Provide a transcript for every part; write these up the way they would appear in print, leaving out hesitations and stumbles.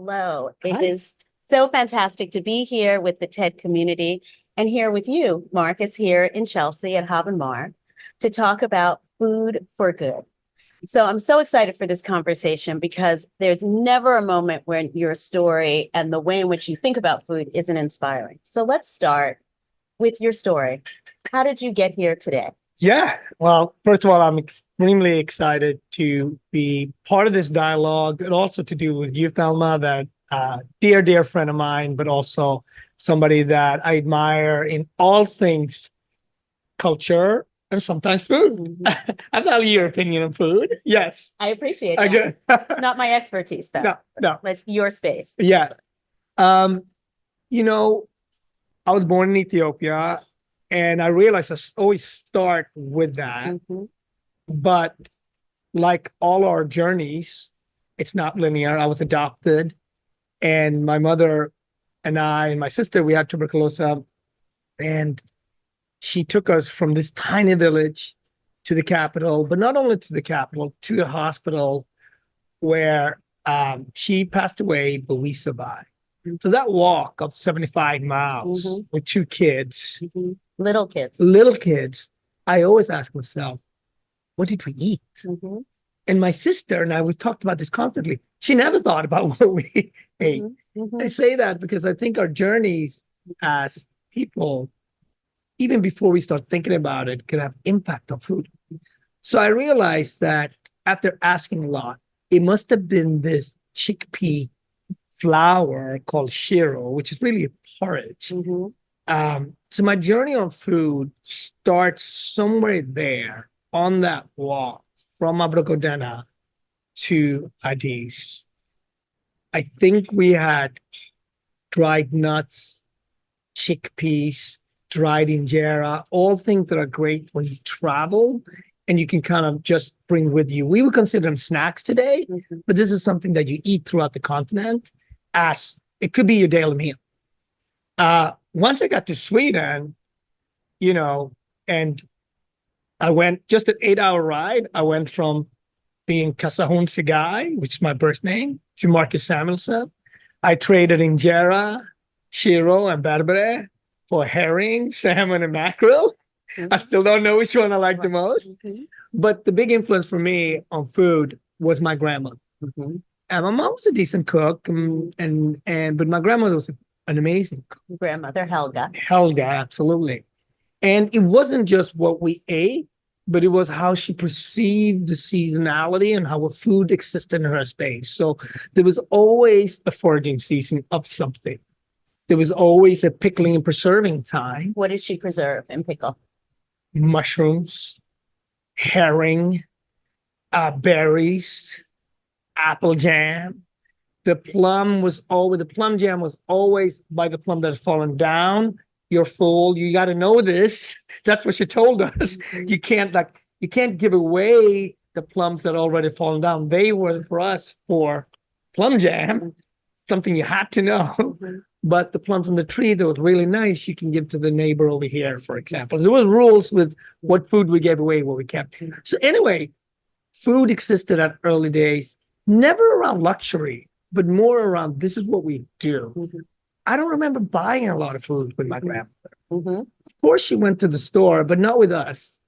Hello. It Hi. is so fantastic to be here with the TED community and here with you, Marcus, here in Chelsea at Hob and Mar to talk about food for good. So I'm so excited for this conversation because there's never a moment when your story and the way in which you think about food isn't inspiring. So let's start with your story. How did you get here today? Yeah. Well, first of all, I'm extremely excited to be part of this dialogue and also to do with you, Thelma, that dear friend of mine, but also somebody that I admire in all things culture and sometimes food. Mhm. I value your opinion on food. Yes. I appreciate I that. get It's not my expertise, though. no, no. It's your space. Yeah. Um, you know, I was born in Ethiopia and I realized always start with that. Mhm. But like all our journeys, it's not linear. I was adopted, and my mother and I and my sister, we had tuberculosis, and she took us from this tiny village to the capital, but not only to the capital, to the hospital where she passed away, but we survived. So that walk of 75 miles Mhm. with two kids, Mhm. Little kids. little kids, I always ask myself, what did we eat? Mhm. And my sister and I, we talked about this constantly. She never thought about what we ate. Mhm. I Mhm. say that because I think our journeys as people, even before we start thinking about it, can have impact on food. So I realized that after asking a lot, it must have been this chickpea flour called shiro, which is really a porridge. Mhm. So my journey on food starts somewhere there on that walk from Abracadabra to Addis. I think we had dried nuts, chickpeas, dried injera, all things that are great when you travel and you can kind of just bring with you. We would consider them snacks today, Mhm. but this is something that you eat throughout the continent as it could be your daily meal. Once I got to Sweden, you know, and I went just an 8 hour ride. I went from being Kasahun Sigai, which is my birth name, to Marcus Samuelsson. I traded injera, shiro, and berbere for herring, salmon, and mackerel. I Mhm. still don't know which one I like the Right. most. Mhm. But the big influence for me on food was my grandma. Mhm. And my mom was a decent cook, and but my grandmother was an amazing cook. Grandmother Helga. Helga, absolutely. And it wasn't just what we ate, but it was how she perceived the seasonality and how a food existed in her space. So there was always a foraging season of something. There was always a pickling and preserving time. What did she preserve and pickle? Mushrooms, herring, berries, apple jam. The plum jam was always by the plum that had fallen down. You're full. You got to know this. That's what she told us. Mhm. You can't give away the plums that already fallen down. They were for us for plum jam, something you had to know. Mhm. But the plums on the tree that was really nice, you can give to the neighbor over here, for example. So there was rules with what food we gave away, what we kept. So anyway, food existed at early days, never around luxury, but more around this is what we do. Mhm. I don't remember buying a lot of food with my Mhm. grandmother. Mhm. Of course, she went to the store, but not with us.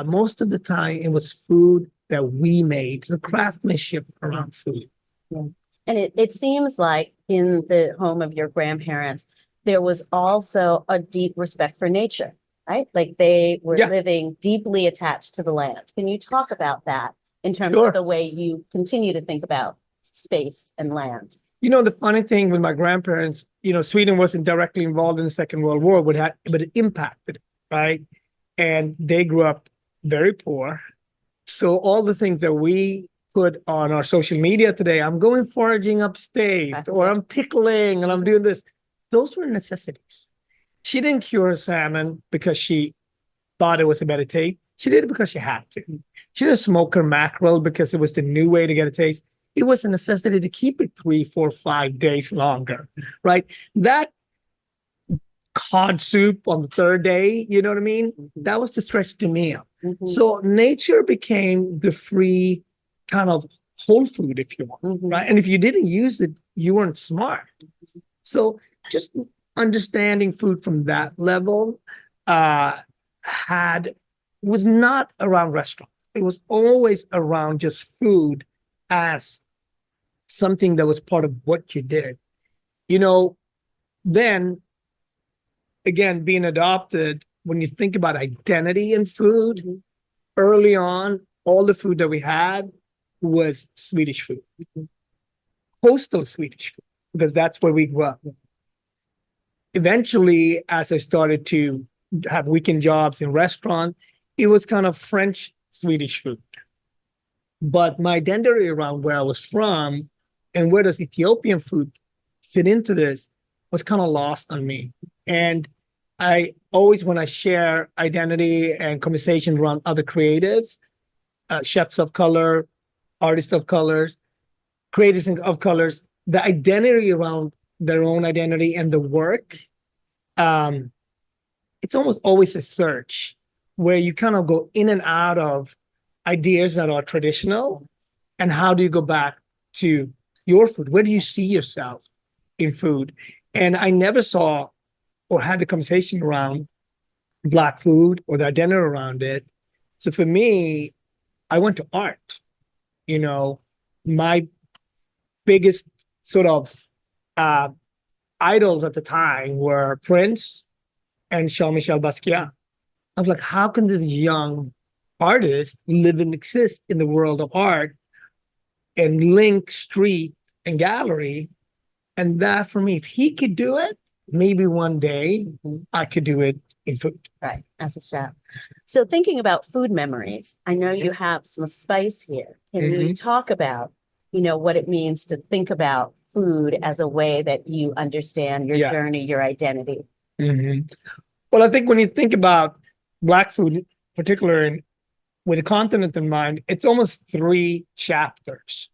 Most of the time, it was food that we made, the craftsmanship around food. Yeah. And it seems like in the home of your grandparents, there was also a deep respect for nature, right? Like they were Yeah, living deeply attached to the land. Can you talk about that in terms of sure. the way you continue to think about space and land? The funny thing with my grandparents, Sweden wasn't directly involved in the Second World War, but it impacted it, right? And they grew up very poor. So all the things that we put on our social media today, I'm going foraging upstate, or I'm pickling and I'm doing this, those were necessities. She didn't cure her salmon because she thought it was a better taste. She did it because she had to. She didn't smoke her mackerel because it was the new way to get a taste. It was a necessity to keep it 3, 4, 5 days longer, right? That cod soup on the third day, you know what I mean? Mhm. That was the stretch to meal. Mhm. So nature became the free kind of whole food, if you want, Mhm. right? And if you didn't use it, you weren't smart. So just understanding food from that level had was not around restaurants. It was always around just food as something that was part of what you did. You know, then again, being adopted, when you think about identity in food, early on, all the food that we had was Swedish food, coastal Swedish food, because that's where we grew up. Eventually, as I started to have weekend jobs in restaurant, it was kind of French Swedish food. But my identity around where I was from and where does Ethiopian food fit into this was kind of lost on me. And I always, when I share identity and conversation around other creatives, chefs of color, artists of colors, creators of colors, the identity around their own identity and the work, it's almost always a search where you kind of go in and out of ideas that are traditional, and how do you go back to your food? Where do you see yourself in food? And I never saw or had the conversation around Black food or the identity around it. So for me, I went to art. You know, my biggest sort of idols at the time were Prince and Jean-Michel Basquiat. I was like, how can this young artist live and exist in the world of art and link street and gallery? And that for me, if he could do it, maybe one day I could do it in food. Right, as a chef. So thinking about food memories, I know you have some spice here. Can you talk about, what it means to think about food as a way that you understand your journey, your identity? Well, I think when you think about Black food, particularly with a continent in mind, it's almost 3 chapters.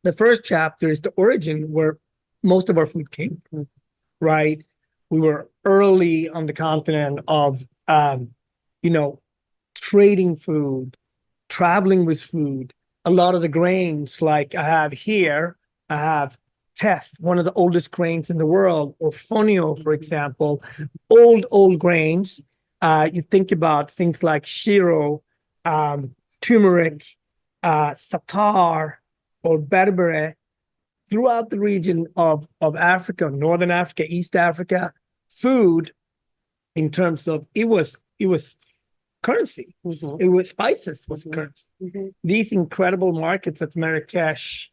The first chapter is the origin where most of our food came from, right? We were early on the continent of, trading food, traveling with food. A lot of the grains, like I have here, I have teff, one of the oldest grains in the world, or fonio, for example, old grains. You think about things like shiro, turmeric, satar, or berbere. Throughout the region of Africa, Northern Africa, East Africa, food, in terms of it was currency. It was spices was currency. These incredible markets of Marrakesh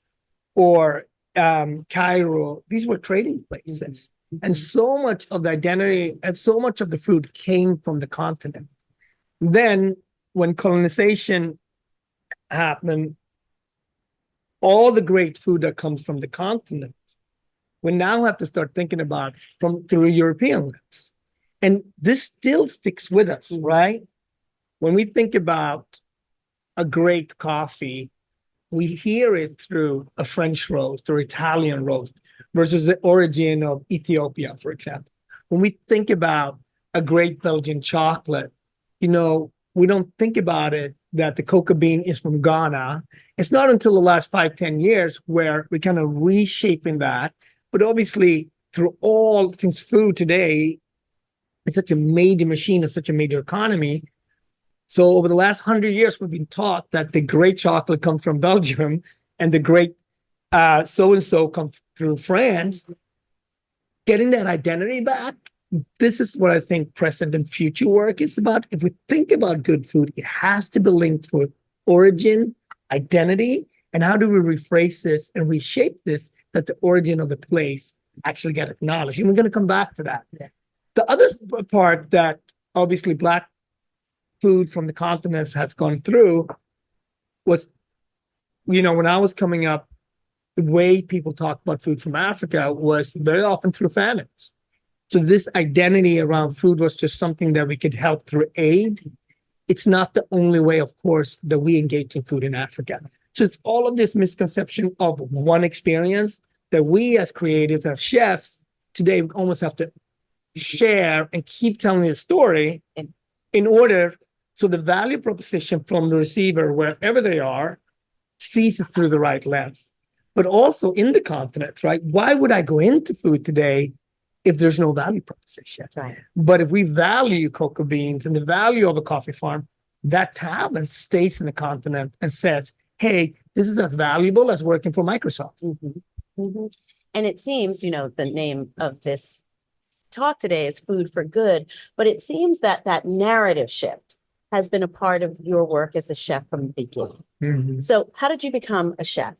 or Cairo, these were trading places. And so much of the identity and so much of the food came from the continent. Then when colonization happened, all the great food that comes from the continent, we now have to start thinking about through European lens. And this still sticks with us, right? When we think about a great coffee, we hear it through a French roast or Italian roast versus the origin of Ethiopia, for example. When we think about a great Belgian chocolate, we don't think about it that the cocoa bean is from Ghana. It's not until the last 5-10 years where we're kind of reshaping that. But obviously, through all things food today, it's such a major machine, it's such a major economy. So over the last 100 years, we've been taught that the great chocolate comes from Belgium and the great so-and-so comes through France. Getting that identity back, this is what I think present and future work is about. If we think about good food, it has to be linked with origin, identity, and how do we rephrase this and reshape this that the origin of the place actually get acknowledged. And we're going to come back to that. Yeah. The other part that obviously Black food from the continents has gone through was, when I was coming up, the way people talk about food from Africa was very often through famines. So this identity around food was just something that we could help through aid. It's not the only way, of course, that we engage in food in Africa. So it's all of this misconception of one experience that we as creatives, as chefs, today almost have to share and keep telling the story in order so the value proposition from the receiver, wherever they are, sees it through the right lens. but also in the continent, right? Why would I go into food today if there's no value proposition? That's right. But if we value cocoa beans and the value of a coffee farm, that talent stays in the continent and says, hey, this is as valuable as working for Microsoft. Mhm. Mhm. And it seems, the name of this talk today is Food for Good, but it seems that that narrative shift has been a part of your work as a chef from the beginning. Mhm. So how did you become a chef?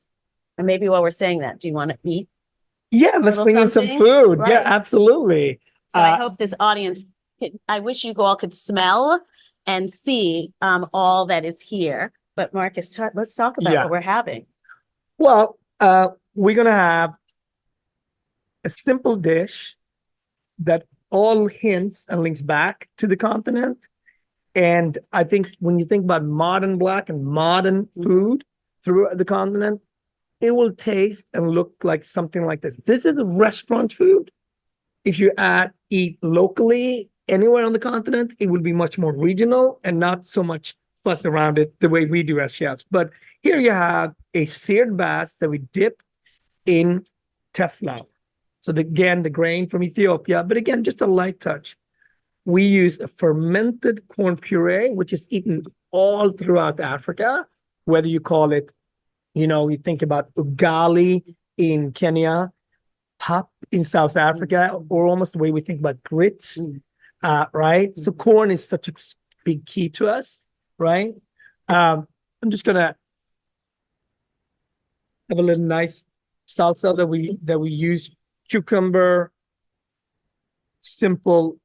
And maybe while we're saying that, do you want to eat? Yeah, let's Little bring in some something? food. Yeah, Right. absolutely. So I Uh, hope this audience, I wish you all could smell and see all that is here. But Marcus, let's talk about Yeah. what we're having. Well, we're gonna have a simple dish that all hints and links back to the continent. And I think when you think about modern Black and modern food through the continent, it will taste and look like something like this. This is a restaurant food. If you eat locally anywhere on the continent, it will be much more regional and not so much fuss around it the way we do as chefs. But here you have a seared bass that we dip in teff flour. So again, the grain from Ethiopia, but again, just a light touch. We use a fermented corn puree, which is eaten all throughout Africa, whether you call it, you think about ugali in Kenya, pap in South Africa, or almost the way we think about grits, right? So corn is such a big key to us, right? I'm just gonna have a little nice salsa that we use, cucumber, simple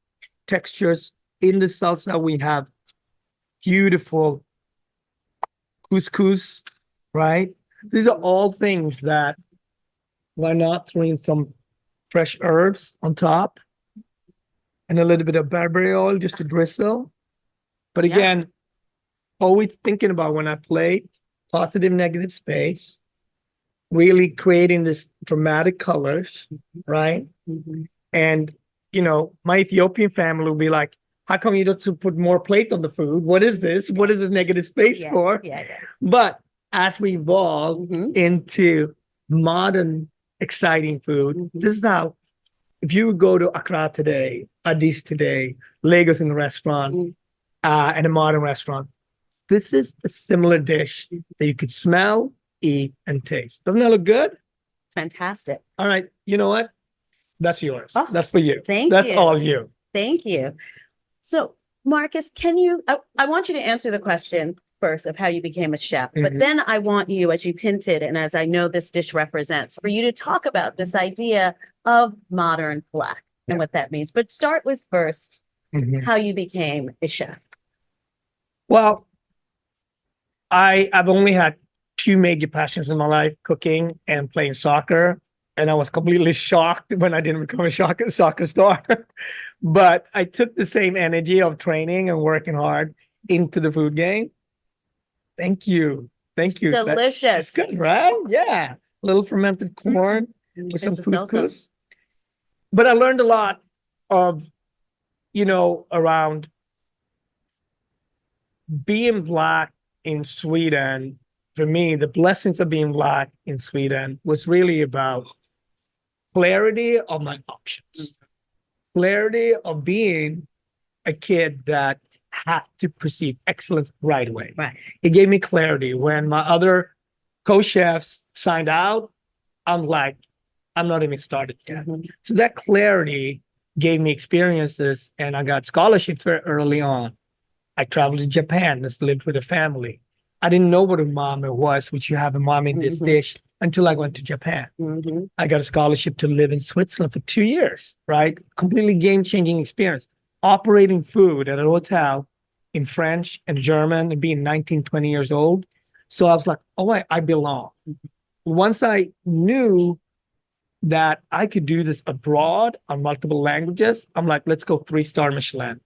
textures. In the salsa, we have beautiful couscous, right? These are all things that, why not throw in some fresh herbs on top and a little bit of barberry oil just to drizzle. But Yeah. again, always thinking about when I play positive, negative space, really creating this dramatic colors, right? Mhm. And, my Ethiopian family will be like, how come you don't put more plate on the food? What is this? What is this negative space Yeah, for? yeah. But as we evolve Mhm. into modern, exciting food, Mhm. this is how, if you go to Accra today, Addis today, Lagos in a restaurant, Mhm. and a modern restaurant, this is a similar dish that you could smell, eat, and taste. Doesn't that look good? It's fantastic. All right, you know what? That's yours. Oh, That's for you. thank That's you. all you. Thank you. So, Marcus, I want you to answer the question first of how you became a chef, but Mhm. then I want you, as you hinted, and as I know this dish represents, for you to talk about this idea of modern Black and Yeah. what that means. But start with first Mhm. how you became a chef. Well, I've only had two major passions in my life, cooking and playing soccer. And I was completely shocked when I didn't become a soccer star. But I took the same energy of training and working hard into the food game. Thank you. Thank you. That's Delicious. good, right? Yeah. A little fermented corn with some This is also- couscous. But I learned a lot of, around being Black in Sweden. For me, the blessings of being Black in Sweden was really about clarity of my options, clarity of being a kid that had to perceive excellence right away. Right. It gave me clarity. When my other co-chefs signed out, I'm like, I'm not even started yet. Mhm. So that clarity gave me experiences, and I got scholarships very early on. I traveled to Japan, just lived with a family. I didn't know what umami was, which you have umami in this Mhm. dish, until I went to Japan. Mhm. I got a scholarship to live in Switzerland for 2 years, right? Completely game-changing experience. Operating food at a hotel in French and German and being 19, 20 years old. So I was like, oh, I belong. Once I knew that I could do this abroad on multiple languages, I'm like, let's go 3-star Michelin.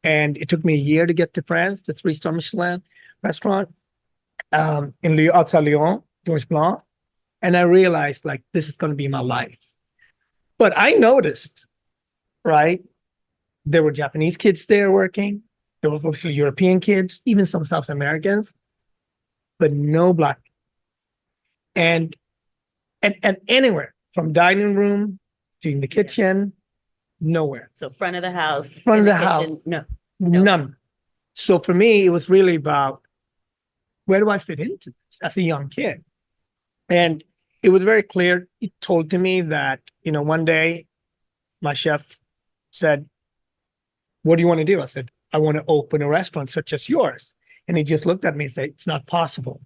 And it took me a year to get to France, the 3-star Michelin restaurant outside Lyon, Georges Blanc. And I realized like this is going to be my life. But I noticed, right? There were Japanese kids there working. There were mostly European kids, even some South Americans, but no Black. And And anywhere from dining room to in the kitchen, nowhere. So front of the house. Front in of the house. kitchen, no. None. So for me, it was really about where do I fit into this as a young kid? And it was very clear. He told to me that, one day my chef said, what do you want to do? I said, I want to open a restaurant such as yours. And he just looked at me and said, it's not possible.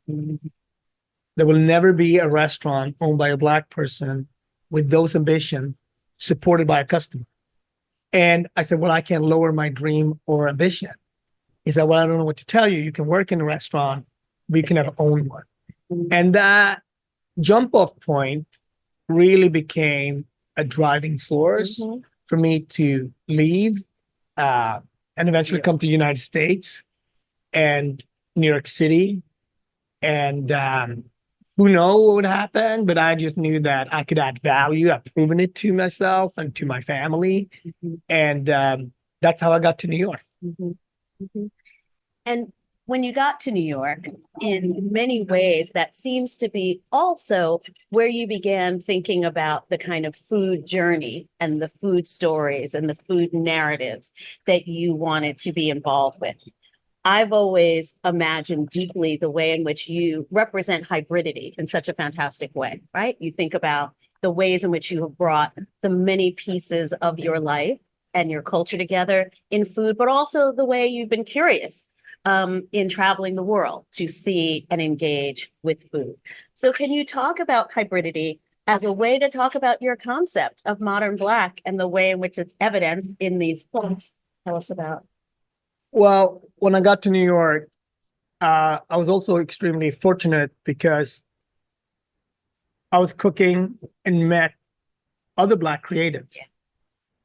There will never be a restaurant owned by a Black person with those ambitions supported by a customer. And I said, well, I can't lower my dream or ambition. He said, well, I don't know what to tell you. You can work in a restaurant, we can have own one. And that jump off point really became a driving force for me to leave and eventually come to the United States and New York City. And who knows what would happen, but I just knew that I could add value. I've proven it to myself and to my family. And that's how I got to New York. And when you got to New York, in many ways, that seems to be also where you began thinking about the kind of food journey and the food stories and the food narratives that you wanted to be involved with. I've always imagined deeply the way in which you represent hybridity in such a fantastic way, right? You think about the ways in which you have brought the many pieces of your life and your culture together in food, but also the way you've been curious in traveling the world to see and engage with food. So can you talk about hybridity as a way to talk about your concept of modern Black and the way in which it's evidenced in these points? Tell us about. Well, when I got to New York, I was also extremely fortunate because I was cooking and met other Black creatives. Yeah.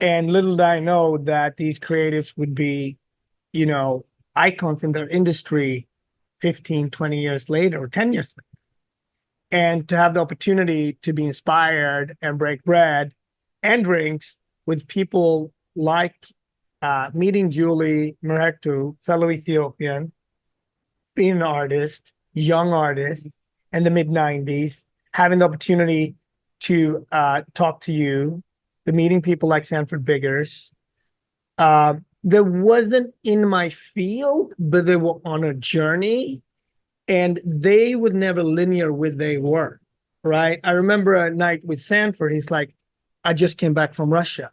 And little did I know that these creatives would be, icons in their industry 15, 20 years later or 10 years later. And to have the opportunity to be inspired and break bread and drinks with people like meeting Julie Merhektu, fellow Ethiopian, being an artist, young artist in the mid-90s, having the opportunity to talk to you, the meeting people like Sanford Biggers. There wasn't in my field, but they were on a journey and they were never linear with they were, right? I remember a night with Sanford, he's like, I just came back from Russia.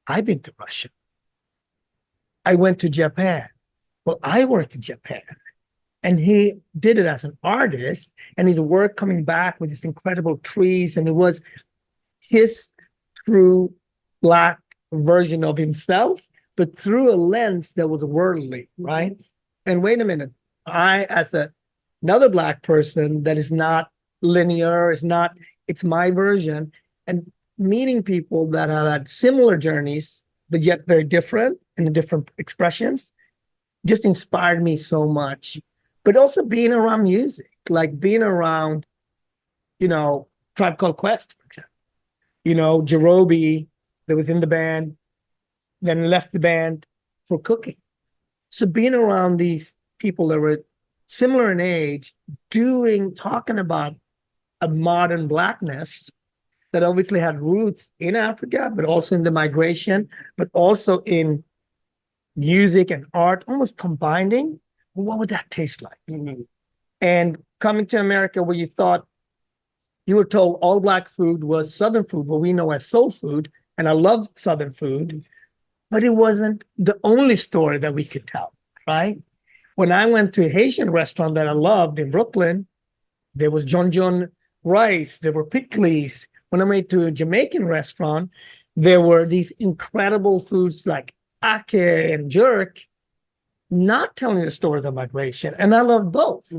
I've been to Russia. I went to Japan. Well, I worked in Japan. And he did it as an artist, and his work coming back with these incredible trees, and it was his true Black version of himself, but through a lens that was worldly, right? And wait a minute, I, as another Black person that is not linear, it's my version, and meeting people that have had similar journeys, but yet very different in the different expressions, just inspired me so much. But also being around music, like being around, Tribe Called Quest, for example. Jarobi, that was in the band, then left the band for cooking. So being around these people that were similar in age, talking about a modern Blackness that obviously had roots in Africa, but also in the migration, but also in music and art, almost combining. What would that taste like? And coming to America, where you were told all Black food was Southern food, what we know as soul food, and I love Southern food, but it wasn't the only story that we could tell, right? When I went to a Haitian restaurant that I loved in Brooklyn, there was John John rice, there were pickles. When I went to a Jamaican restaurant, there were these incredible foods like ake and jerk, not telling the story of the migration. And I love both.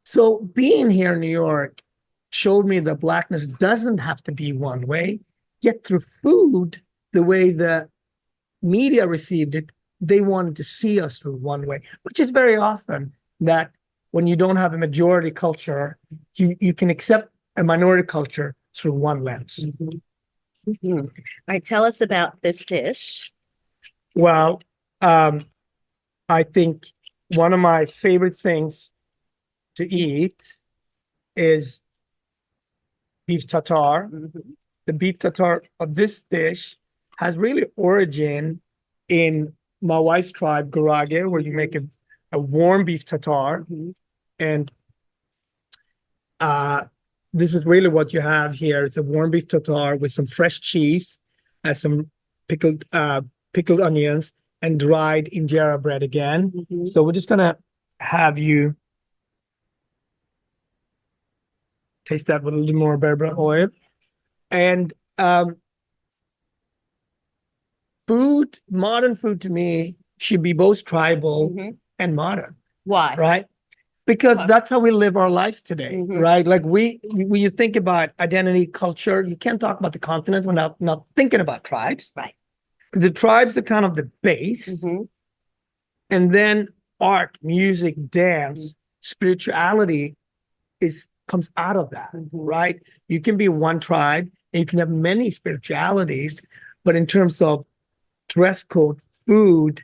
So being here in New York showed me that Blackness doesn't have to be one way, yet through food, the way the media received it, they wanted to see us through one way, which is very often that when you don't have a majority culture, you can accept a minority culture through one lens. All right, tell us about this dish. Well, I think one of my favorite things to eat is beef tartare. Mhm. The beef tartare of this dish has really origin in my wife's tribe, Gurage, where you make a warm beef tartare. Mhm. And uh, this is really what you have here. It's a warm beef tartare with some fresh cheese and some pickled onions and dried injera bread again. Mhm. So we're just gonna have you taste that with a little more berber oil. And modern food to me should be both tribal Mhm. and modern, Why? right? Because Why? that's how we live our lives today, Mhm. right? Like when you think about identity, culture, you can't talk about the continent without not thinking about tribes. Right. The tribes are kind of the base, Mhm. and then art, music, dance, spirituality comes out of that, Mhm. right? You can be one tribe and you can have many spiritualities, but in terms of dress code, food,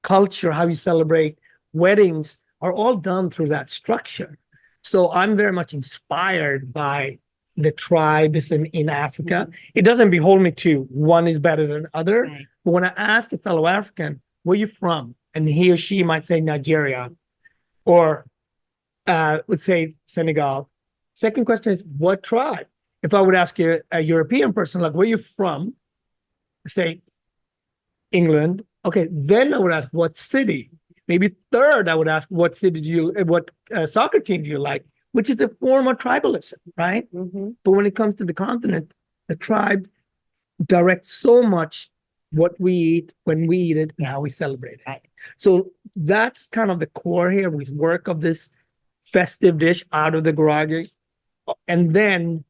culture, how you celebrate weddings are all done through that structure. So I'm very much inspired by the tribes in Africa. Mhm. It doesn't behold me to one is better than other. Right. But when I ask a fellow African, where you from? And he or she might say Nigeria or would say Senegal. Second question is, what tribe? If I would ask you a European person, like, where you from? Say, England. Okay, then I would ask, what city? Maybe third, I would ask, what soccer team do you like? Which is a form of tribalism, right? Mhm. But when it comes to the continent, the tribe directs so much what we eat, when we eat it, and how we celebrate it. Right. So that's kind of the core here with work of this festive dish out of the garage. And then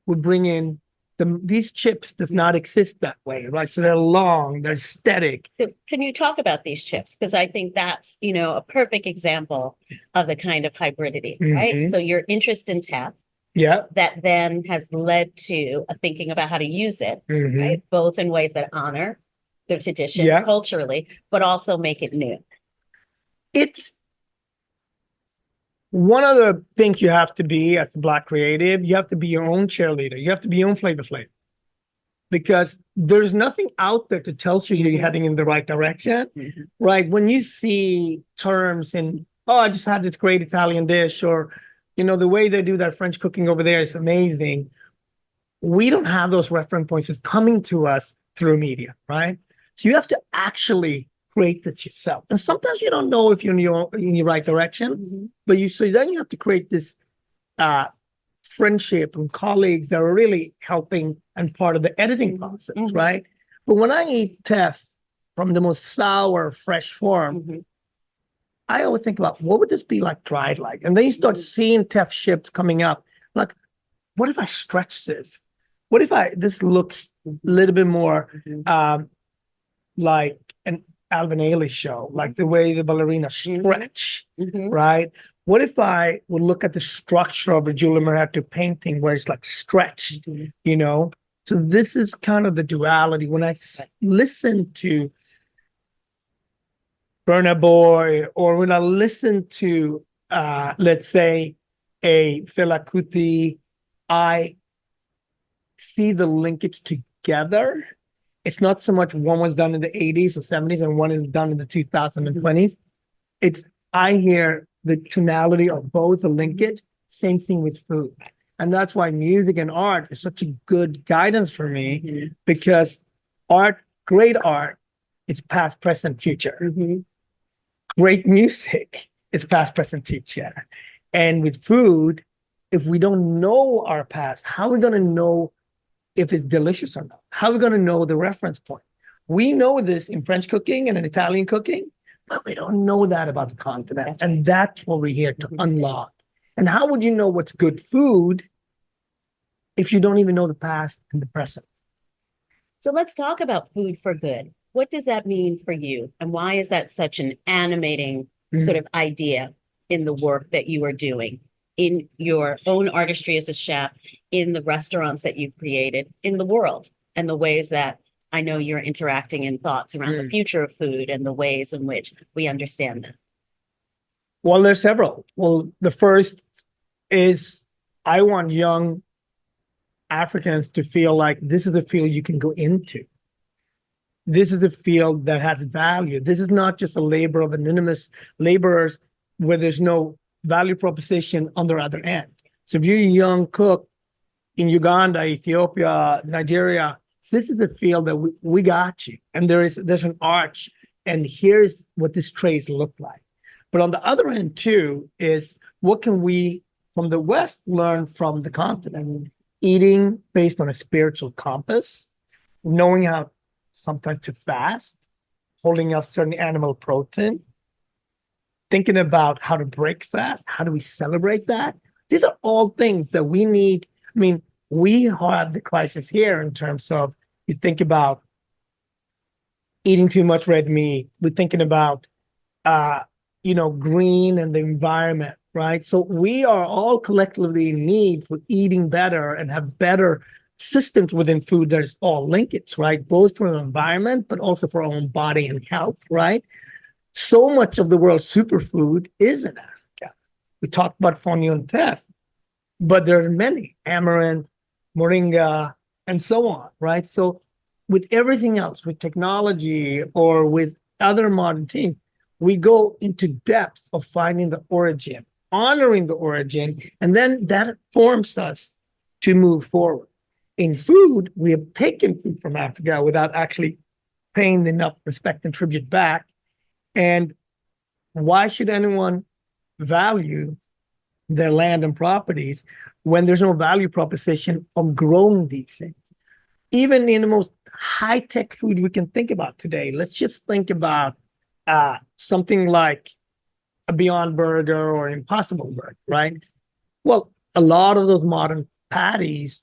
we bring in these chips does not exist that way, right? So they're long, they're aesthetic. So can you talk about these chips? Because I think that's, a perfect example of the kind of hybridity, right? Mhm. So your interest in teff Yeah. that then has led to a thinking about how to use it, Mhm. right? Both in ways that honor the tradition Yeah. culturally, but also make it new. It's one of the things you have to be as a Black creative, you have to be your own cheerleader. You have to be your own flavor flavor. Because there's nothing out there to tell you you're heading in the right direction, Mhm. right? When you see terms in, oh, I just had this great Italian dish, or, the way they do that French cooking over there is amazing. We don't have those reference points. It's coming to us through media, right? So you have to actually create this yourself. And sometimes you don't know if you're in your right direction, Mhm. but then you have to create this friendship and colleagues that are really helping and part of the editing process, Mhm. right? But when I eat teff from the most sour, fresh form, Mhm. I always think about what would this be like dried like? And then you start seeing teff ships coming up. Like, what if I stretch this? What if this looks a little bit more Mhm. like an Alvin Ailey show, like the way the ballerina stretch, Mhm. right? What if I would look at the structure of a Julia Moretti painting where it's like stretched, Mhm. So this is kind of the duality. When I listen to Burna Boy, or when I listen to, let's say, a Fela Kuti, I see the linkage together. It's not so much one was done in the 80s or 70s and one is done in the 2020s. It's I hear the tonality of both, the linkage, same thing with food. And that's why music and art is such a good guidance for me, because great art, is past, present, future. Great music is past, present, future. And with food, if we don't know our past, how are we going to know if it's delicious or not? How are we going to know the reference point? We know this in French cooking and in Italian cooking, but we don't know that about the continent. That's and that's what we're here to unlock. And how would you know what's good food if you don't even know the past and the present? So let's talk about food for good. What does that mean for you? And why is that such an animating sort of idea in the work that you are doing in your own artistry as a chef, in the restaurants that you've created, in the world, and the ways that I know you're interacting in thoughts around the future of food and the ways in which we understand that? Well, there's several. Well, the first is I want young Africans to feel like this is a field you can go into. This is a field that has value. This is not just a labor of anonymous laborers where there's no value proposition on the other end. So if you're a young cook in Uganda, Ethiopia, Nigeria, this is a field that we got you. And there's an arch, and here's what this trays look like. But on the other end too is what can we from the West learn from the continent? Eating based on a spiritual compass, knowing how sometimes to fast, holding up certain animal protein, thinking about how to break fast, how do we celebrate that? These are all things that we need. I mean, we have the crisis here in terms of you think about eating too much red meat. We're thinking about, green and the environment, right? So we are all collectively in need for eating better and have better systems within food that is all linkage, right? Both for the environment, but also for our own body and health, right? So much of the world's superfood is in Africa. We talked about fonio and teff, but there are many, amaranth, moringa, and so on, right? So with everything else, with technology or with other modern things, we go into depths of finding the origin, honoring the origin, and then that forms us to move forward. In food, we have taken food from Africa without actually paying enough respect and tribute back. And why should anyone value their land and properties when there's no value proposition of growing these things? Even in the most high-tech food we can think about today, let's just think about something like a Beyond Burger or Impossible Burger, right? Well, a lot of those modern patties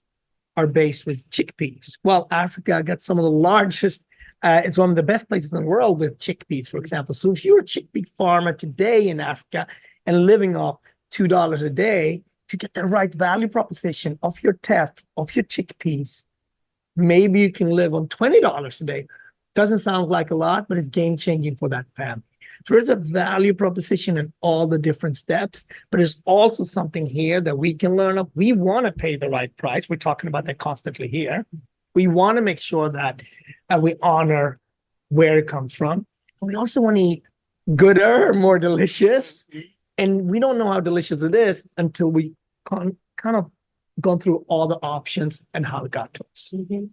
are based with chickpeas. Well, Africa got some of the largest, it's one of the best places in the world with chickpeas, for example. So if you're a chickpea farmer today in Africa and living off $2 a day, to get the right value proposition of your teff, of your chickpeas, maybe you can live on $20 a day. Doesn't sound like a lot, but it's game changing for that family. So there's a value proposition in all the different steps, but there's also something here that we can learn of. We want to pay the right price. We're talking about that constantly here. We want to make sure that we honor where it comes from. We also want to eat gooder, more delicious. And we don't know how delicious it is until we kind of gone through all the options and how it got to us. Mm-hmm.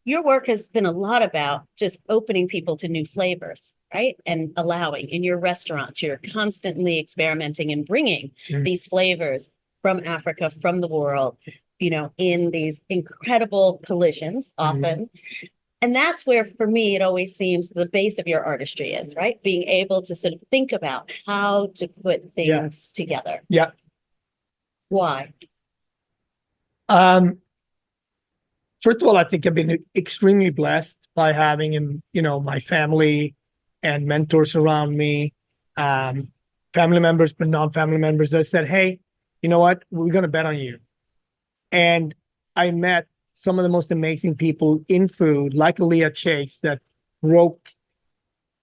Your work has been a lot about just opening people to new flavors, right? And allowing in your restaurants, you're constantly experimenting and bringing these flavors from Africa, from the world, in these incredible collisions often. And that's where, for me, it always seems the base of your artistry is, right? Being able to sort of think about how to put things together. Yeah. Why? First of all, I think I've been extremely blessed by having, my family and mentors around me, family members, but non-family members that said, hey, you know what? We're going to bet on you. And I met some of the most amazing people in food, like Leah Chase, that broke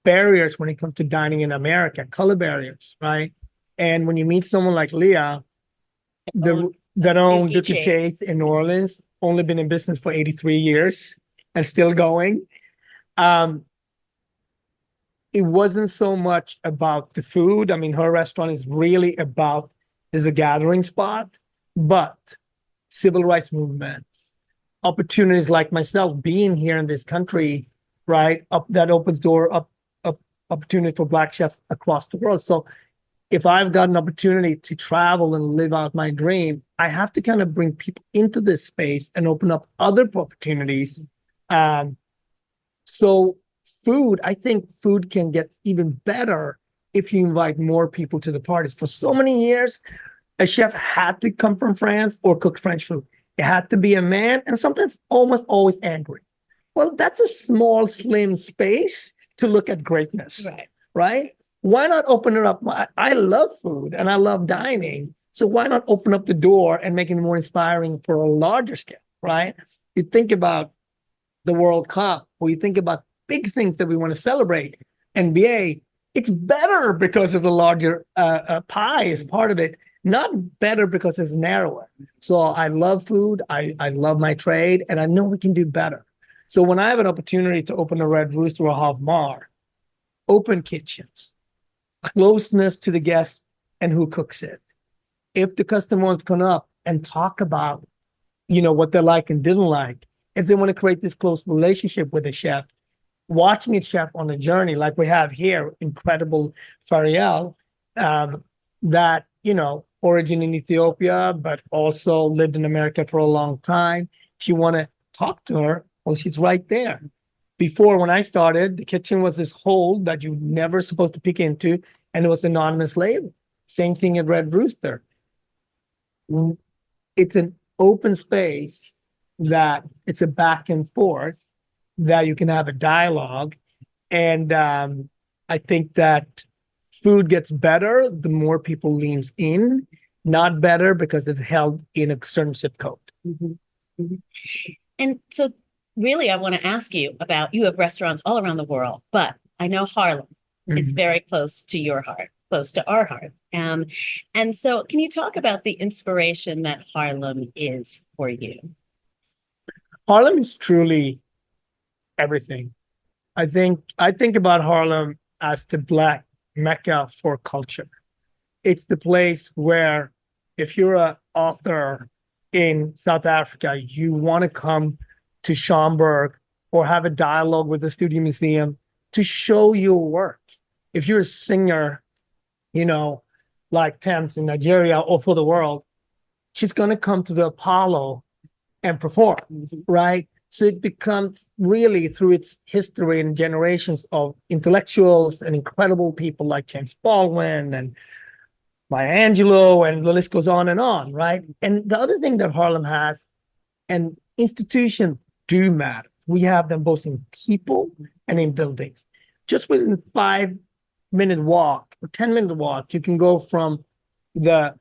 barriers when it comes to dining in America, color barriers, right? And when you meet someone like Leah, that owned Dooky Chase in New Orleans, only been in business for 83 years and still going. It wasn't so much about the food. I mean, her restaurant is really is a gathering spot, but civil rights movements, opportunities like myself being here in this country, right? That opens door opportunity for Black chefs across the world. So if I've got an opportunity to travel and live out my dream, I have to kind of bring people into this space and open up other opportunities. So I think food can get even better if you invite more people to the parties. For so many years, a chef had to come from France or cook French food. It had to be a man and sometimes almost always angry. Well, that's a small, slim space to look at greatness, right? Why not open it up? I love food and I love dining. So why not open up the door and make it more inspiring for a larger scale, right? You think about the World Cup, or you think about big things that we want to celebrate, NBA, it's better because of the larger pie as part of it. not better because it's narrower. So I love food, I love my trade, and I know we can do better. So when I have an opportunity to open a Red Rooster or Hav Mar, open kitchens, closeness to the guest and who cooks it. If the customer wants to come up and talk about, what they like and didn't like, if they want to create this close relationship with the chef, watching a chef on a journey like we have here, incredible Fariel, that, origin in Ethiopia, but also lived in America for a long time. If you want to talk to her, well, she's right there. Before, when I started, the kitchen was this hole that you never supposed to peek into, and it was anonymous label. Same thing at Red Rooster. It's an open space that it's a back and forth that you can have a dialogue. And I think that food gets better the more people leans in, not better because it's held in a certain zip code. Mhm. Mhm. And so really, I want to ask you about, you have restaurants all around the world, but I know Harlem is Mhm. very close to your heart, close to our heart. And so can you talk about the inspiration that Harlem is for you? Harlem is truly everything. I think about Harlem as the Black Mecca for culture. It's the place where if you're an author in South Africa, you want to come to Schomburg or have a dialogue with the Studio Museum to show your work. If you're a singer, like Thames in Nigeria or for the world, she's going to come to the Apollo and perform, right? So it becomes really through its history and generations of intellectuals and incredible people like James Baldwin and Maya Angelou, and the list goes on, right? And the other thing that Harlem has, and institutions do matter. We have them both in people and in buildings. Just within 5-minute walk or 10-minute walk, you can go from the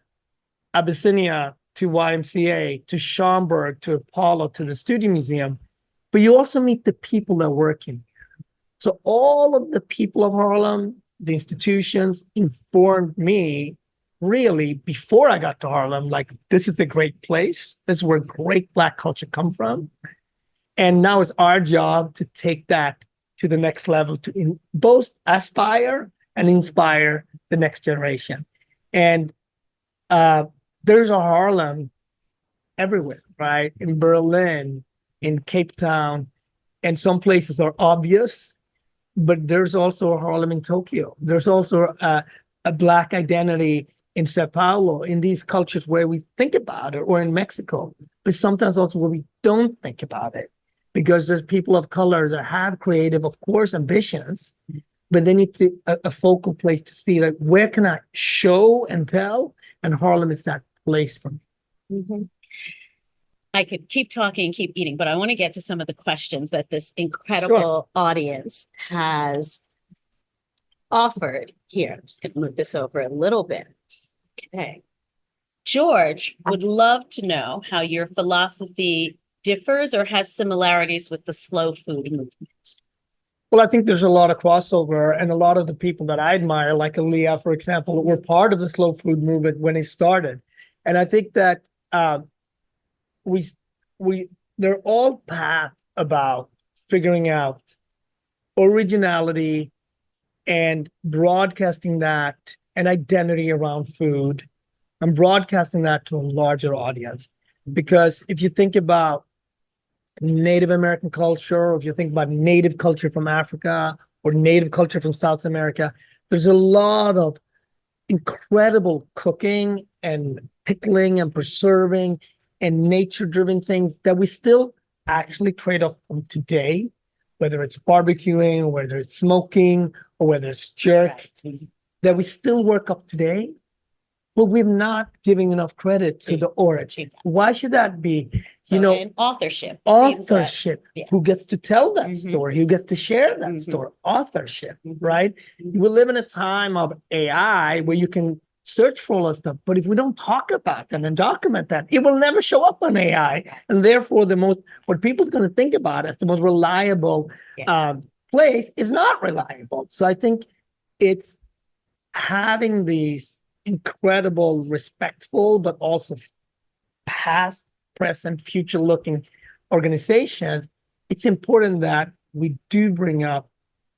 Abyssinia to YMCA to Schomburg to Apollo to the Studio Museum, but you also meet the people that work in here. So all of the people of Harlem, the institutions informed me really before I got to Harlem, like this is a great place. This is where great Black culture come from. And now it's our job to take that to the next level, to both aspire and inspire the next generation. And there's a Harlem everywhere, right? In Berlin, in Cape Town, and some places are obvious, but there's also a Harlem in Tokyo. There's also a Black identity in Sao Paulo, in these cultures where we think about it, or in Mexico, but sometimes also where we don't think about it, because there's people of color that have creative, of course, ambitions, but they need a focal place to see, like, where can I show and tell? And Harlem is that place for me. Mhm. I could keep talking and keep eating, but I want to get to some of the questions that this incredible audience has offered here. I'm just going to move this over a little bit. Okay. George would love to know how your philosophy differs or has similarities with the slow food movement. Well, I think there's a lot of crossover, and a lot of the people that I admire, like Aaliyah, for example, were part of the slow food movement when it started. And I think that they're all path about figuring out originality and broadcasting that, and identity around food, and broadcasting that to a larger audience. Because if you think about Native American culture, or if you think about native culture from Africa or native culture from South America, there's a lot of incredible cooking and pickling and preserving and nature-driven things that we still actually trade off from today, whether it's barbecuing, whether it's smoking, or whether it's jerk, that we still work up today, but we're not giving enough credit to the origin. Why should that be? So, and authorship. Authorship. Yeah. Who gets to tell that Mhm. story? Who gets to share that Mhm. story? Authorship, Mhm. right? We live in a time of AI where you can search for all that stuff, but if we don't talk about that and document that, it will never show up on AI. And therefore, what people's going to think about as the most reliable place is not reliable. So I think it's having these incredible, respectful, but also past, present, future looking organizations, it's important that we do bring up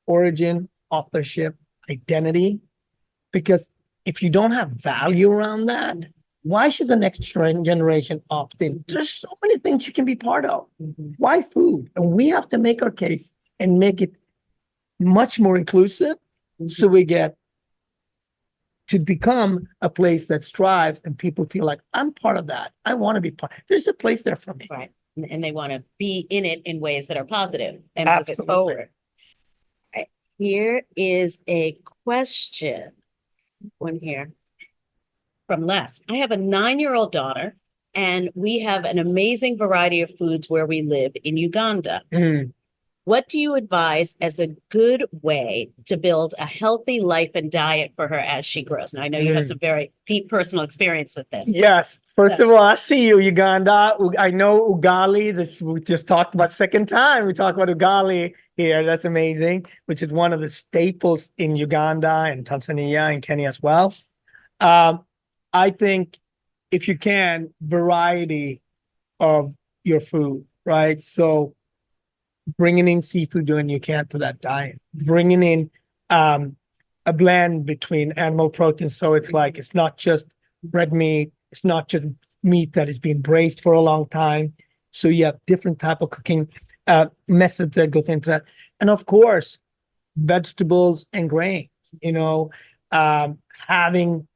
origin, authorship, identity, because if you don't have value around that, why should the next generation opt in? There's so many things you can be part of. Why food? And we have to make our case and make it much more inclusive so we get to become a place that strives and people feel like I'm part of that. I want to be part. There's a place there for me. Right. And they want to be in it in ways that are positive and move it Absolutely. forward. Right. Here is a question. One here from Les. I have a 9-year-old daughter, and we have an amazing variety of foods where we live in Uganda. Mm. What do you advise as a good way to build a healthy life and diet for her as she grows? Now, I know you have some very deep personal experience with this. Yes. First of all, I see you, Uganda. I know ugali. This we just talked about second time. We talked about ugali here. That's amazing, which is one of the staples in Uganda and Tanzania and Kenya as well. I think if you can, variety of your food, right? So bringing in seafood when you can to that diet, bringing in a blend between animal protein. So it's like, it's not just red meat. It's not just meat that is being braised for a long time. So you have different type of cooking methods that goes into that. And of course, vegetables and grains, having,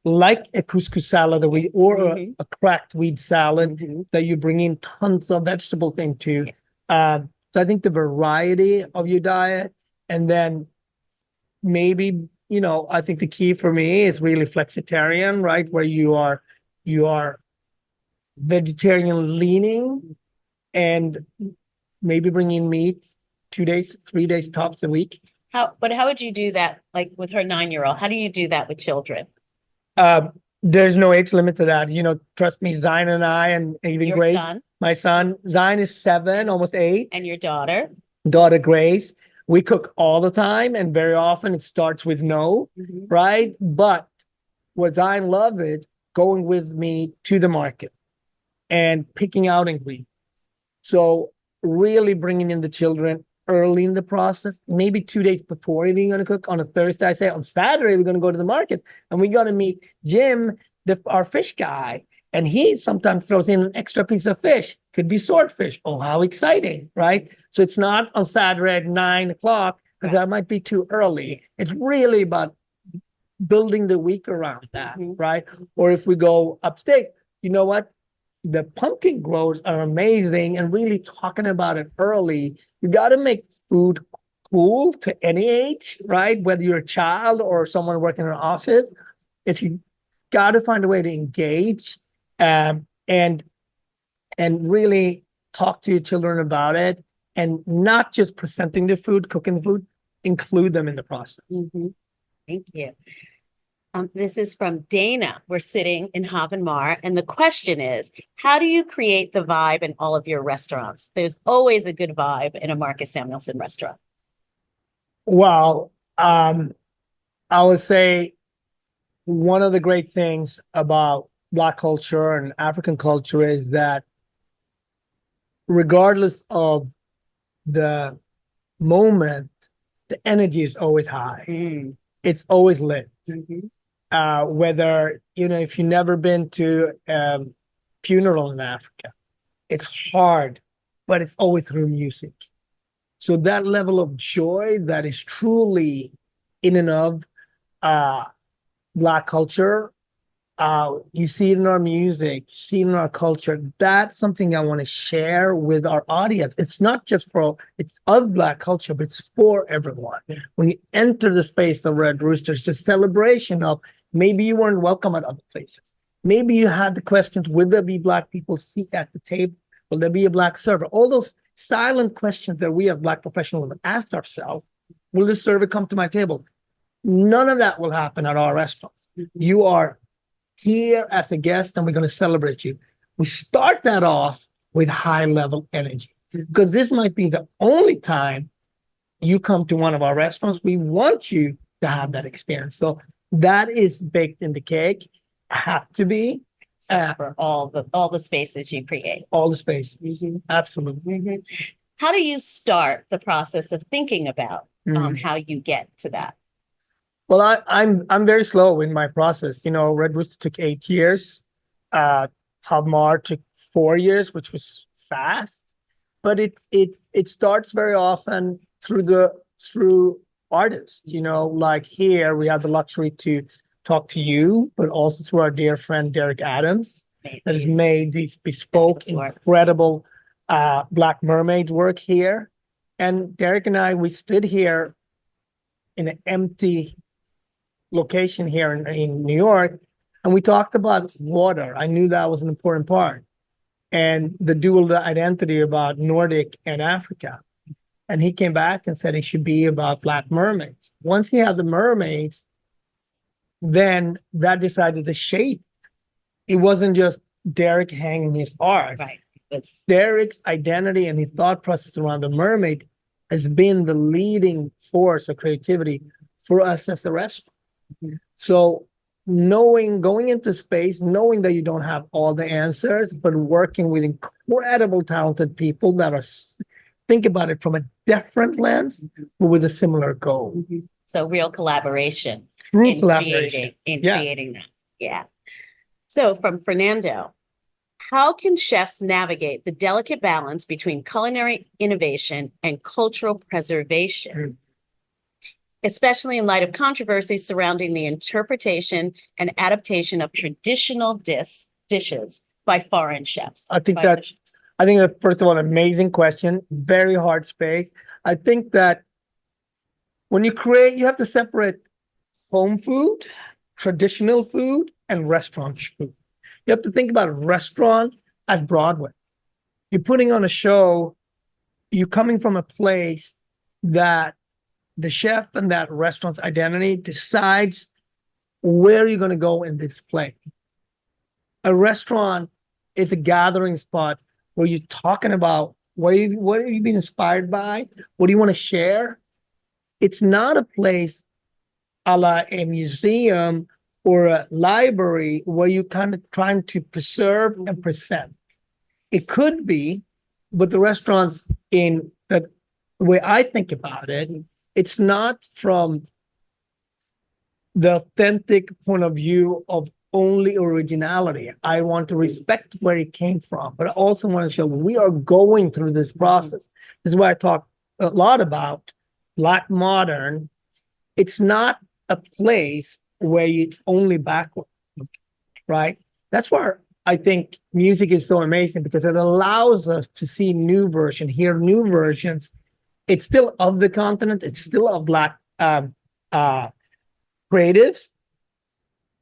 like a couscous salad or a cracked wheat salad that you bring in tons of vegetables into. So I think the variety of your diet, and then maybe, I think the key for me is really flexitarian, right? Where you are vegetarian leaning and maybe bringing meat 2 days, 3 days tops a week. How would you do that? Like with her 9-year-old, how do you do that with children? There's no age limit to that. Trust me, Zion and I, and even Your Grace, son my son, Zion is 7, almost 8. and your daughter. Daughter Grace. We cook all the time, and very often it starts with no, right? But what Zion loves is going with me to the market and picking out ingredients. So really bringing in the children early in the process, maybe 2 days before we're going to cook. On a Thursday, I say on Saturday, we're going to go to the market and we're going to meet Jim, our fish guy. And he sometimes throws in an extra piece of fish. Could be swordfish. Oh, how exciting, right? So it's not on Saturday at 9 o'clock because that might be too early. It's really about building the week around that, right? Or if we go upstate, you know what? The pumpkin grows are amazing, and really talking about it early. You got to make food cool to any age, right? Whether you're a child or someone working in an office, if you got to find a way to engage and really talk to your children about it, and not just presenting the food, cooking the food, include them in the process. Thank you. This is from Dana. We're sitting in Haben Mar, and the question is, how do you create the vibe in all of your restaurants? There's always a good vibe in a Marcus Samuelsson restaurant. Well, I would say one of the great things about Black culture and African culture is that regardless of the moment, the energy is always high. It's always lit. Whether, if you've never been to a funeral in Africa, it's hard, but it's always through music. So that level of joy that is truly in and of Black culture, you see it in our music, you see it in our culture. That's something I want to share with our audience. It's not just it's of Black culture, but it's for everyone. When you enter the space of Red Rooster, it's a celebration of maybe you weren't welcome at other places. Maybe you had the questions, will there be Black people seat at the table? Will there be a Black server? All those silent questions that we as Black professional women asked ourselves, will this server come to my table? None of that will happen at our restaurant. You are here as a guest, and we're going to celebrate you. We start that off with high level energy, because this might be the only time you come to one of our restaurants. We want you to have that experience. So That is baked in the cake. Have to be For all the spaces you create. all the spaces. Absolutely. Mhm. How do you start the process of thinking about Mm. how you get to that? Well, I'm very slow in my process. You know, Red Rooster took 8 years. Havmar took 4 years, which was fast. But it starts very often through artists. You know, like here we have the luxury to talk to you, but also through our dear friend Derek Adams that has made these bespoke, incredible Black Mermaid work here. And Derek and I, we stood here in an empty location here in New York, and we talked about water. I knew that was an important part, and the dual identity about Nordic and Africa. And he came back and said it should be about Black mermaids. Once he had the mermaids, then that decided the shape. It wasn't just Derek hanging his art. Right. It's Derek's identity and his thought process around the mermaid has been the leading force of creativity for us as a restaurant. So going into space, knowing that you don't have all the answers, but working with incredible talented people that are think about it from a different lens, but with a similar goal. so real collaboration True in collaboration. creating that. Yeah. So from Fernando, how can chefs navigate the delicate balance between culinary innovation and cultural preservation, especially in light of controversies surrounding the interpretation and adaptation of traditional dishes by foreign chefs? I think that's first of all, an amazing question, very hard space. I think that when you create, you have to separate home food, traditional food, and restaurant food. You have to think about a restaurant as Broadway. You're putting on a show, you're coming from a place that the chef and that restaurant's identity decides where you're going to go in this play. A restaurant is a gathering spot where you're talking about what have you been inspired by? What do you want to share? It's not a place a la a museum or a library where you're kind of trying to preserve and present. It could be, but the restaurants in the way I think about it, it's not from the authentic point of view of only originality. I want to respect where it came from, but I also want to show we are going through this process. This is why I talk a lot about Black modern. It's not a place where it's only backward, right? That's where I think music is so amazing because it allows us to see new versions, hear new versions. It's still of the continent. It's still of Black creatives,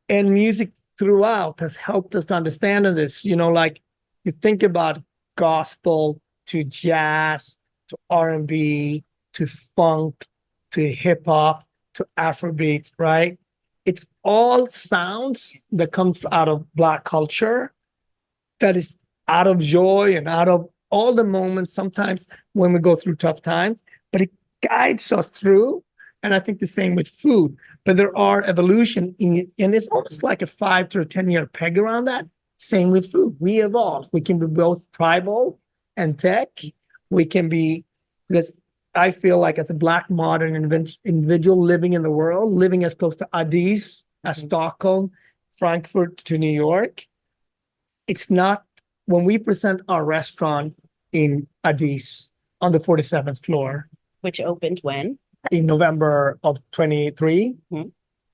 and music throughout has helped us to understand this. You know, like you think about gospel to jazz to R&B to funk to hip hop to Afrobeat, right? It's all sounds that comes out of Black culture that is out of joy and out of all the moments sometimes when we go through tough times, but it guides us through. And I think the same with food, but there are evolution in it, and it's almost like a 5 to 10 year peg around that. Same with food. We evolve. We can be both tribal and tech. We can be, because I feel like as a Black modern individual living in the world, living as close to Addis as Stockholm, Frankfurt to New York, it's not when we present our restaurant in Addis on the 47th floor. Which opened when? In November of 23.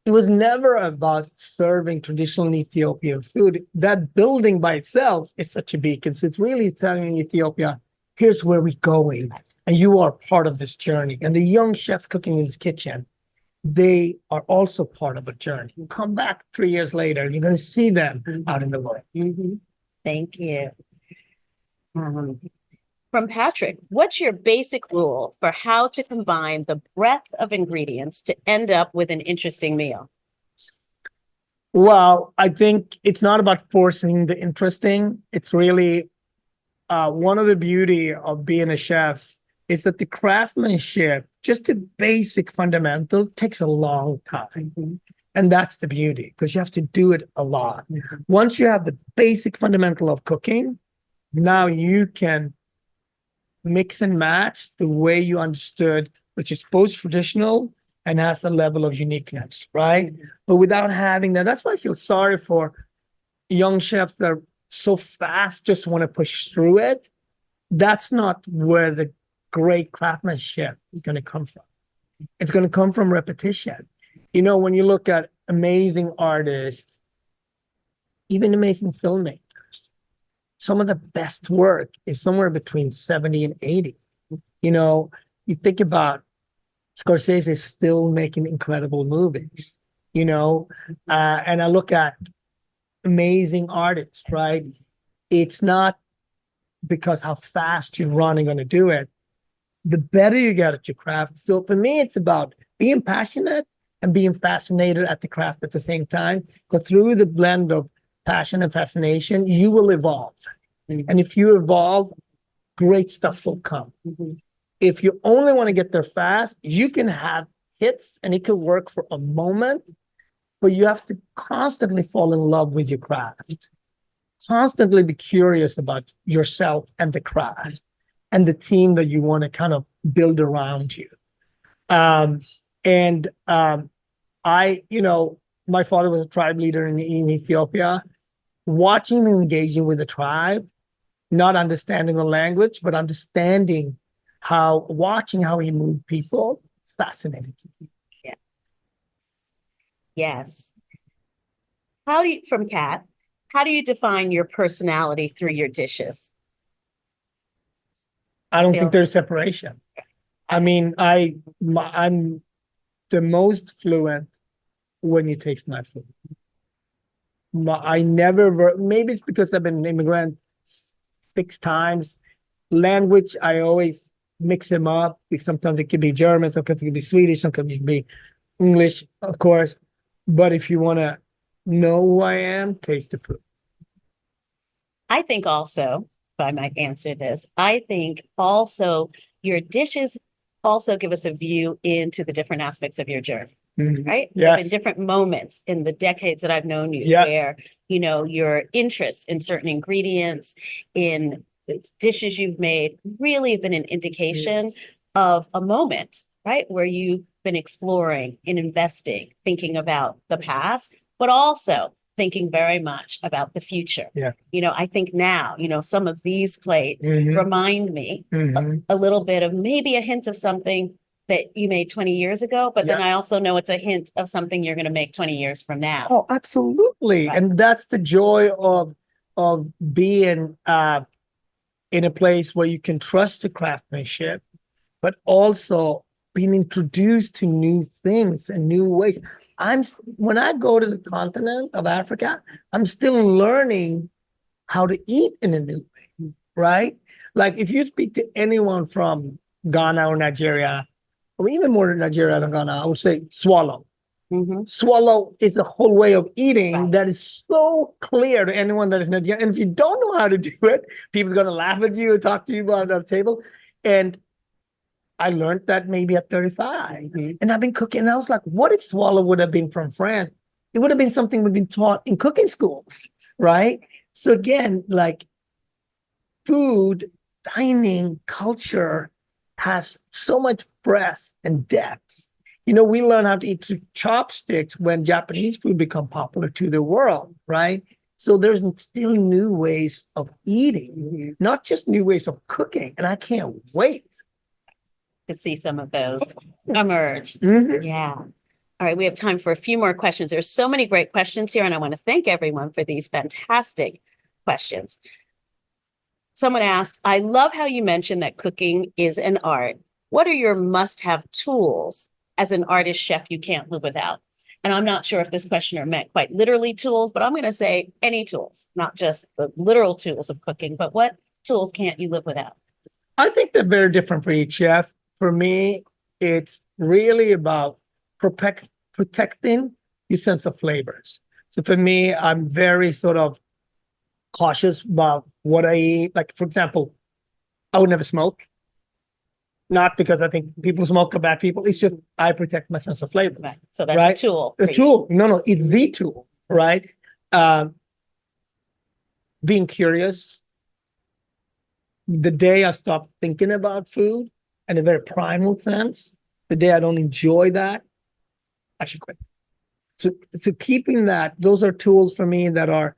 It was never about serving traditional Ethiopian food. That building by itself is such a beacon. So it's really telling Ethiopia, here's where we're going. And you are part of this journey. And the young chefs cooking in this kitchen, they are also part of a journey. You come back 3 years later, you're going to see them out in the world. Thank you. From Patrick, what's your basic rule for how to combine the breadth of ingredients to end up with an interesting meal? Well, I think it's not about forcing the interesting. It's really one of the beauty of being a chef is that the craftsmanship, just the basic fundamental, takes a long time. And that's the beauty, because you have to do it a lot. Once you have the basic fundamental of cooking, now you can mix and match the way you understood, which is both traditional and has a level of uniqueness, right? But without having that, that's why I feel sorry for young chefs that are so fast, just want to push through it. That's not where the great craftsmanship is going to come from. It's going to come from repetition. You know, when you look at amazing artists, even amazing filmmakers, some of the best work is somewhere between 70 and 80. You know, you think about Scorsese is still making incredible movies, you know, and I look at amazing artists, right? It's not because how fast you're running going to do it. The better you get at your craft. So for me, it's about being passionate and being fascinated at the craft at the same time. Because through the blend of passion and fascination, you will evolve. And if you evolve, great stuff will come. If you only want to get there fast, you can have hits and it can work for a moment, but you have to constantly fall in love with your craft. Constantly be curious about yourself and the craft and the team that you want to kind of build around you. You know, my father was a tribe leader in Ethiopia. Watching and engaging with the tribe, not understanding the language, but understanding watching how he moved people, fascinating to me. Yeah. Yes. From Kat, how do you define your personality through your dishes? I don't Bill? think there's separation. I mean, I'm the most fluent when you taste my food. I never, maybe it's because I've been an immigrant 6 times. Language, I always mix them up. Sometimes it could be German, sometimes it could be Swedish, sometimes it could be English, of course. But if you want to know who I am, taste the food. I think also, if I might answer this, I think also your dishes also give us a view into the different aspects of your journey, right? Yes. In different moments in the decades that I've known you, Yes. where, you know, your interest in certain ingredients, in the dishes you've made, really have been an indication of a moment, right? Where you've been exploring and investing, thinking about the past, but also thinking very much about the future. Yeah. You know, I think now, you know, some of these plates remind me a little bit of maybe a hint of something that you made 20 years ago, but then I also know it's a hint of something you're going to make 20 years from now. Oh, absolutely. Right. And that's the joy of being in a place where you can trust the craftsmanship, but also being introduced to new things and new ways. When I go to the continent of Africa, I'm still learning how to eat in a new way, right? Like if you speak to anyone from Ghana or Nigeria, or even more than Nigeria than Ghana, I would say swallow. Swallow is a whole way of eating that is so clear to anyone that is Nigerian. And if you don't know how to do it, people are going to laugh at you and talk to you about the table. And I learned that maybe at 35. And I've been cooking. And I was like, what if swallow would have been from France? It would have been something we've been taught in cooking schools, right? So again, like food, dining, culture has so much breadth and depth. You know, we learn how to eat through chopsticks when Japanese food become popular to the world, right? So there's still new ways of eating, not just new ways of cooking. And I can't wait to see some of those emerge. Yeah. All right. We have time for a few more questions. There's so many great questions here, and I want to thank everyone for these fantastic questions. Someone asked, I love how you mentioned that cooking is an art. What are your must-have tools as an artist chef you can't live without? And I'm not sure if this questioner meant quite literally tools, but I'm going to say any tools, not just the literal tools of cooking, but what tools can't you live without? I think they're very different for each chef. For me, it's really about protecting your sense of flavors. So for me, I'm very sort of cautious about what I eat. Like, for example, I would never smoke. Not because I think people smoke are bad people. It's just I protect my sense of flavor. Right. So that's Right. a tool. A for you. tool. No, it's the tool, right? Being curious. The day I stop thinking about food in a very primal sense, the day I don't enjoy that, I should quit. So keeping that, those are tools for me that are,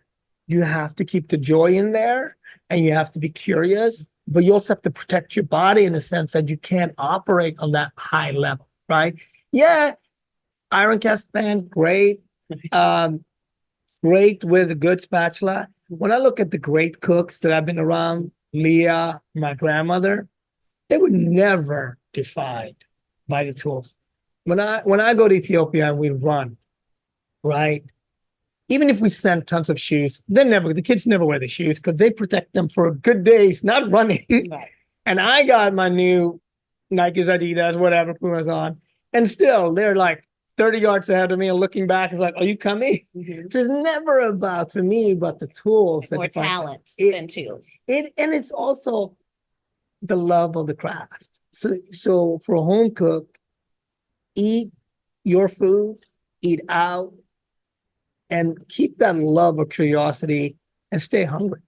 you have to keep the joy in there and you have to be curious, but you also have to protect your body in a sense that you can't operate on that high level, right? Yeah, Iron Cast Pan, great. Great with a good spatula. When I look at the great cooks that I've been around, Leah, my grandmother, they were never defined by the tools. When I go to Ethiopia and we run, right? Even if we send tons of shoes, the kids never wear the shoes because they protect them for good days, not running. Right. And I got my new Nikes, Adidas, whatever, Pumas on, and still they're like 30 yards ahead of me and looking back is like, are you coming? Mhm. So it's never about, for me, about the tools. More that define talent it. than tools. And it's also the love of the craft. So for a home cook, eat your food, eat out, and keep that love or curiosity and stay hungry.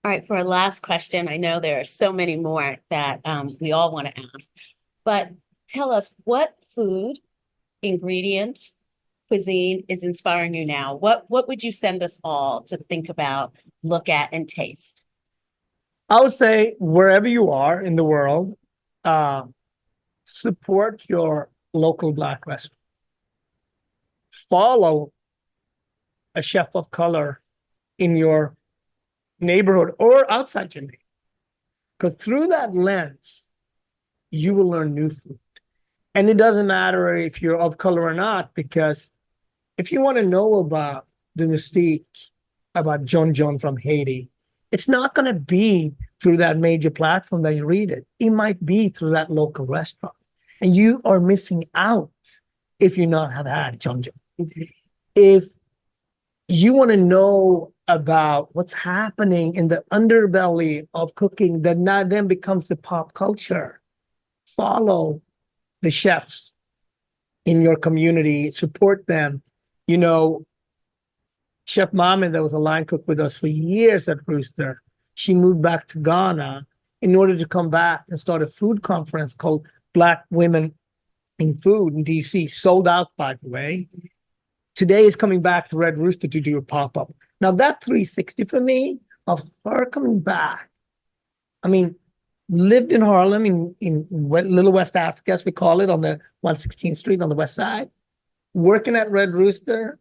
All right, for our last question, I know there are so many more that we all want to ask, but tell us what food, ingredient, cuisine is inspiring you now? What would you send us all to think about, look at, and taste? I would say wherever you are in the world, support your local Black restaurant. Follow a chef of color in your neighborhood or outside your neighborhood. Because through that lens, you will learn new food. And it doesn't matter if you're of color or not, because if you want to know about the mystique about John John from Haiti, it's not going to be through that major platform that you read it. It might be through that local restaurant. And you are missing out if you not have had John John. If you want to know about what's happening in the underbelly of cooking that now then becomes the pop culture, follow the chefs in your community, support them. You know, Chef Mamin, that was a line cook with us for years at Rooster, she moved back to Ghana in order to come back and start a food conference called Black Women in Food in DC, sold out, by the way. Today is coming back to Red Rooster to do a pop-up. Now that 360 for me of her coming back, I mean, lived in Harlem in Little West Africa, as we call it, on the 116th Street on the west side, working at Red Rooster,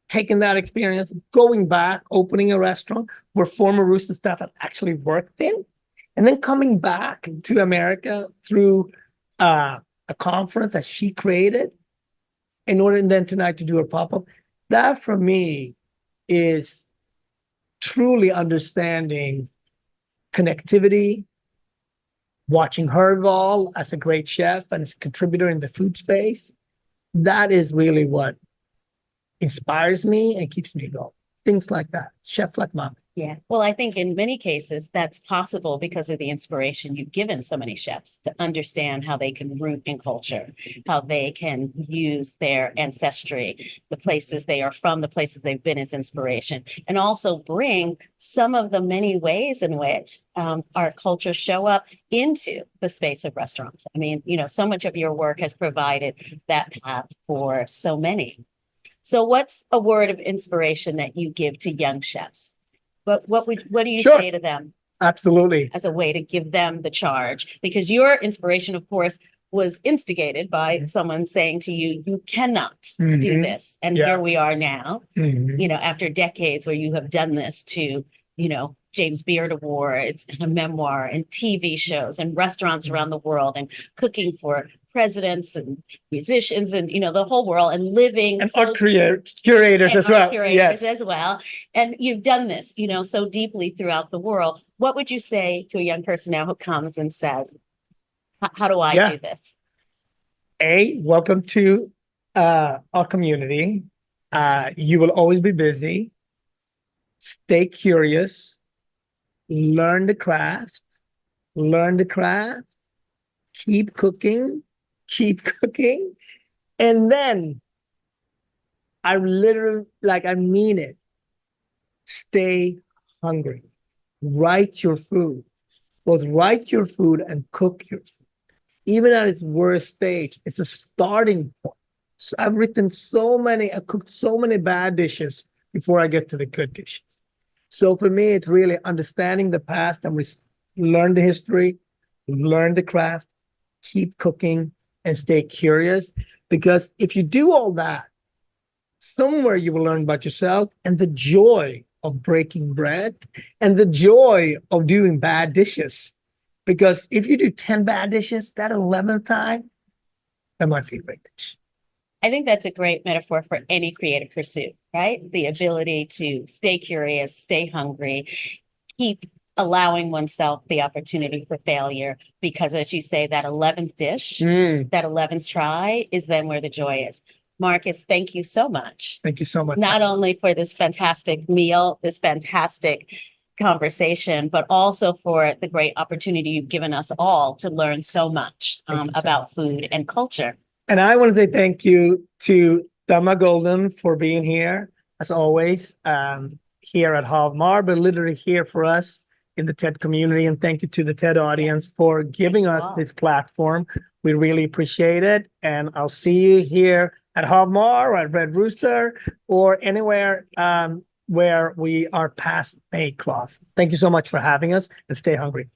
taking that experience, going back, opening a restaurant where former Rooster staff had actually worked in, and then coming back to America through a conference that she created in order then tonight to do a pop-up. That for me is truly understanding connectivity, watching her evolve as a great chef and as a contributor in the food space. That is really what inspires me and keeps me going. Things like that. Chef like Mom. Yeah. Well, I think in many cases that's possible because of the inspiration you've given so many chefs to understand how they can root in culture, how they can use their ancestry, the places they are from, the places they've been as inspiration, and also bring some of the many ways in which our cultures show up into the space of restaurants. I mean, so much of your work has provided that path for so many. So what's a word of inspiration that you give to young chefs? What do you Sure. say to them Absolutely. as a way to give them the charge? Because your inspiration, of course, was instigated by someone saying to you, you cannot do Mhm. this. And Yeah. here we are now, Mhm. after decades where you have done this to, James Beard Awards and a memoir and TV shows and restaurants around the world and cooking for presidents and musicians and, the whole world and living. And so- art curators and as art well. curators Yes. as well. And you've done this, so deeply throughout the world. What would you say to a young person now who comes and says, how do I Yeah. do this? Welcome to our community. You will always be busy. Stay curious, learn the craft, learn the craft, keep cooking, keep cooking, and then I literally, like, I mean it, stay hungry. Write your food, both write your food and cook your food. Even at its worst stage, it's a starting point. So I've written I cooked so many bad dishes before I get to the good dishes. So for me, it's really understanding the past and we learn the history, learn the craft, keep cooking, and stay curious. Because if you do all that, somewhere you will learn about yourself and the joy of breaking bread and the joy of doing bad dishes. Because if you do 10 bad dishes, that 11th time, that might be a great dish. I think that's a great metaphor for any creative pursuit, right? The ability to stay curious, stay hungry, keep allowing oneself the opportunity for failure. Because as you say, that 11th dish, that 11th try is then where the joy is. Marcus, thank you so much. Thank you so much. Not only for this fantastic meal, this fantastic conversation, but also for the great opportunity you've given us all to learn so much about food and culture. And I want to say thank you to Dama Golden for being here, as always, here at Havmar, but literally here for us in the TED community. And thank you to the TED audience for giving us this platform. We really appreciate it. And I'll see you here at Havmar or at Red Rooster or anywhere where we are past May class. Thank you so much for having us and stay hungry.